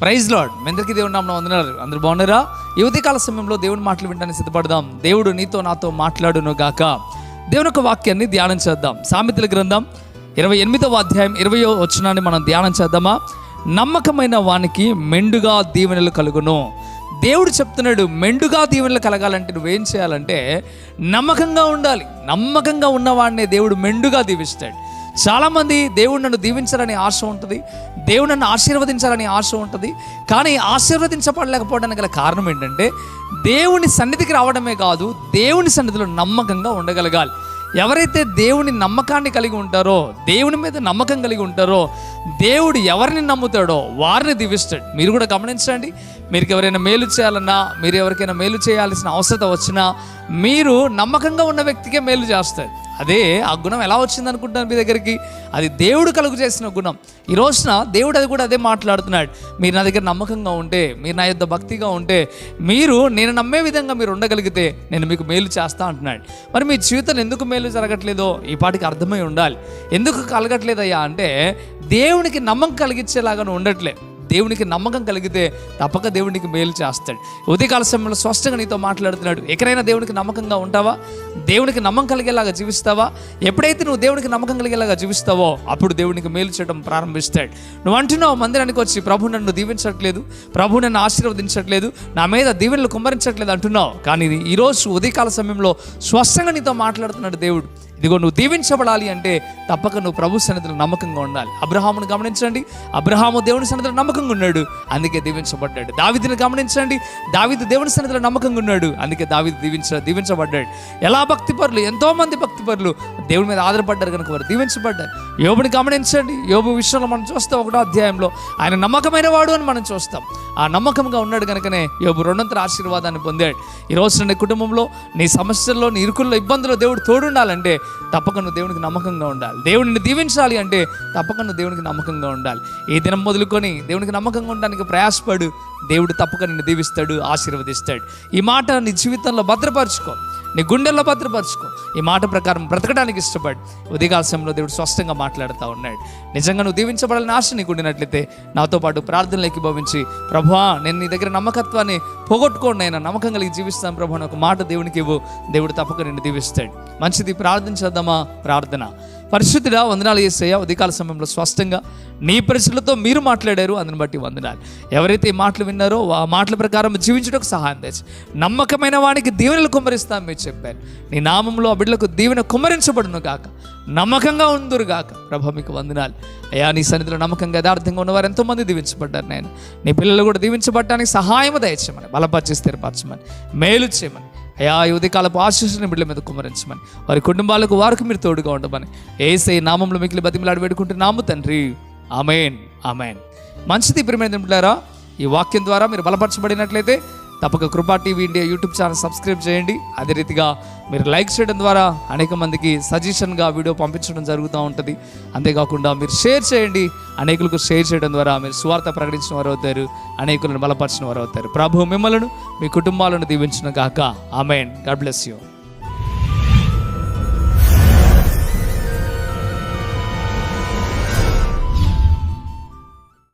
Praise lord. మీ అందరికీ దేవుని నామమున వందనాలు. అందరూ బాగున్నారా? ఈ ఉదయకాల సమయంలో దేవుని మాటలు వినడానికి సిద్ధపడదాం. దేవుడు నీతో నాతో మాట్లాడును గాక. దేవుని యొక్క వాక్యాన్ని ధ్యానం చేద్దాం. సామెతల గ్రంథం 28వ అధ్యాయం 20వ వచనాన్ని మనం ధ్యానం చేద్దామా? నమ్మకమైన వానికి మెండుగా దీవెనలు కలుగును. దేవుడు చెప్తున్నాడు, మెండుగా దీవెనలు కలగాలంటే నువ్వేం చేయాలంటే నమ్మకంగా ఉండాలి. నమ్మకంగా ఉన్నవాడినే దేవుడు మెండుగా దీవిస్తాడు. చాలామంది దేవుడు నన్ను దీవించాలని ఆశ ఉంటుంది, దేవుడు నన్ను ఆశీర్వదించాలని ఆశ ఉంటుంది. కానీ ఆశీర్వదించబడలేకపోవడానికి గల కారణం ఏంటంటే దేవుని సన్నిధికి రావడమే కాదు, దేవుని సన్నిధిలో నమ్మకంగా ఉండగలగాలి. ఎవరైతే దేవుని నమ్మకాన్ని కలిగి ఉంటారో, దేవుని మీద నమ్మకం కలిగి ఉంటారో, దేవుడు ఎవరిని నమ్ముతాడో వారిని దీవిస్తాడు. మీరు కూడా గమనించండి, మీరు ఎవరైనా మేలు చేయాలన్నా, మీరు ఎవరికైనా మేలు చేయాల్సిన అవసరం వచ్చినా మీరు నమ్మకంగా ఉన్న వ్యక్తికే మేలు చేస్తారు. అదే ఆ గుణం ఎలా వచ్చింది అనుకుంటున్నారు మీ దగ్గరికి? అది దేవుడు కలుగు చేసిన గుణం. ఈ రోజున దేవుడు అది కూడా అదే మాట్లాడుతున్నాడు. మీరు నా దగ్గర నమ్మకంగా ఉంటే, మీరు నా యొద్ద భక్తిగా ఉంటే, మీరు నేను నమ్మే విధంగా మీరు ఉండగలిగితే నేను మీకు మేలు చేస్తా అంటున్నాడు. మరి మీ జీవితంలో ఎందుకు మేలు జరగట్లేదో ఈ పాటికి అర్థమై ఉండాలి. ఎందుకు కలగట్లేదయ్యా అంటే దేవునికి నమ్మకం కలిగించేలాగా ఉండట్లే. దేవునికి నమ్మకం కలిగితే తప్పక దేవునికి మేలు చేస్తాడు. ఉదయకాల సమయంలో స్పష్టంగా నీతో మాట్లాడుతున్నాడు. ఎక్కడైనా దేవునికి నమ్మకంగా ఉంటావా? దేవునికి నమ్మకం కలిగేలాగా జీవిస్తావా? ఎప్పుడైతే నువ్వు దేవునికి నమ్మకం కలిగేలాగా జీవిస్తావో అప్పుడు దేవునికి మేలు చేయడం ప్రారంభిస్తాడు. నువ్వు అంటున్నావు, మందిరానికి వచ్చి ప్రభు నన్ను దీవించట్లేదు, ప్రభు నన్ను ఆశీర్వదించట్లేదు, నా మీద దీవెనలు కుమ్మరించట్లేదు అంటున్నావు. కానీ ఈరోజు ఉదయకాల సమయంలో స్పష్టంగా నీతో మాట్లాడుతున్నాడు దేవుడు. ఇదిగో నువ్వు దీవించబడాలి అంటే తప్పక నువ్వు ప్రభు సన్నిధిలో నమ్మకంగా ఉండాలి. అబ్రహామును గమనించండి, అబ్రహాము దేవుని సన్నిధిలో నమ్మకంగా ఉన్నాడు, అందుకే దీవించబడ్డాడు. దావీదుని గమనించండి, దావీదు దేవుని సన్నిధిలో నమ్మకంగా ఉన్నాడు, అందుకే దావీదు దీవించబడ్డాడు. ఎలా భక్తిపరులు, ఎంతోమంది భక్తిపరులు దేవుని మీద ఆధారపడ్డారు కనుక వారు దీవించబడ్డారు. యోబుని గమనించండి, యోబు విషయంలో మనం చూస్తాం 1వ అధ్యాయంలో ఆయన నమ్మకమైన వాడు అని మనం చూస్తాం. ఆ నమ్మకంగా ఉన్నాడు కనుకనే యోబు 2 ఆశీర్వాదాన్ని పొందాడు. ఈ రోజు నీ కుటుంబంలో, నీ సమస్యల్లో, నీ ఇరుకుల్లో, ఇబ్బందుల్లో దేవుడు తోడుండాలంటే తప్పక నువ్వు దేవునికి నమ్మకంగా ఉండాలి. దేవుడిని దీవించాలి అంటే తప్పక నువ్వు దేవునికి నమ్మకంగా ఉండాలి. ఈ దినం మొదలుకొని దేవునికి నమ్మకంగా ఉండడానికి ప్రయాసపడు. దేవుడు తప్పక నిన్ను దీవిస్తాడు, ఆశీర్వదిస్తాడు. ఈ మాట నీ జీవితంలో భద్రపరచుకో, నీ గుండెల్లో భద్రపరచుకో. ఈ మాట ప్రకారం బ్రతకడానికి ఇష్టపడి ఉదయకాల సమయంలో దేవుడు స్పష్టంగా మాట్లాడుతూ ఉన్నాడు. నిజంగా నువ్వు దీవించబడాలని ఆశ నీకు ఉండినట్లయితే నాతో పాటు ప్రార్థనలోకి భావించి, ప్రభువా నేను నీ దగ్గర నమ్మకత్వాన్ని పోగొట్టుకోండి, నేను నమ్మకం కలిగి జీవిస్తాను ప్రభు అని ఒక మాట దేవునికి ఇవ్వు. దేవుడు తప్పక నిన్ను దీవిస్తాడు. మంచిది, ప్రార్థించేద్దామా? ప్రార్థన. పరిశుద్ధుడా, వందనాలు యేసయ్యా. ఉదయకాల సమయంలో స్పష్టంగా నీ పరిస్థితులతో మీరు మాట్లాడారు, అందుని బట్టి వందనాలు. ఎవరైతే ఈ మాటలు విన్నారో ఆ మాటల ప్రకారం జీవించడానికి సహాయం తెచ్చి నమ్మకమైన వానికి దీవెనలు కుమ్మరిస్తాను మీరు చెప్పారు. నీ నామంలో ఆ బిడ్డలకు దీవెన కుమ్మరించబడును గాక, నమ్మకంగా ఉందురు గాక. ప్రభు మీకు వందనాలు అయ్యా. నీ సన్నిధిలో నమ్మకంగా యథార్థంగా ఉన్నవారు ఎంతోమంది దీవించబడ్డారు. నేను నీ పిల్లలు కూడా దీవించబడటానికి సహాయం దయచేయమని, బలపరిచి స్థిరపరచమని, మేలు చేయమని అయ్యా. ఈ ఉదయకాలపు ఆశీస్సుని బిడ్డల మీద కుమ్మరించమని, వారి కుటుంబాలకు వారికి మీరు తోడుగా ఉండమని యేసయ్య నామంలో మిగిలి బతిమలాడి వేడుకుంటున్నాము తండ్రి. ఆమేన్, ఆమేన్. మంచిది ప్రియమైన బిడ్డలారా, ఈ వాక్యం ద్వారా మీరు బలపరచబడినట్లయితే తప్పక కృపా TV India YouTube channel subscribe చేయండి. అదే రీతిగా మీరు లైక్ చేయడం ద్వారా అనేక మందికి సజెషన్గా వీడియో పంపించడం జరుగుతూ ఉంటుంది. అంతేకాకుండా మీరు షేర్ చేయండి. అనేకులకు షేర్ చేయడం ద్వారా మీరు సువార్త ప్రకటించిన వారు అవుతారు, అనేకులను బలపరిచిన వారు అవుతారు. ప్రభు మిమ్మలను, మీ కుటుంబాలను దీవించును గాక. ఆమేన్. God bless you.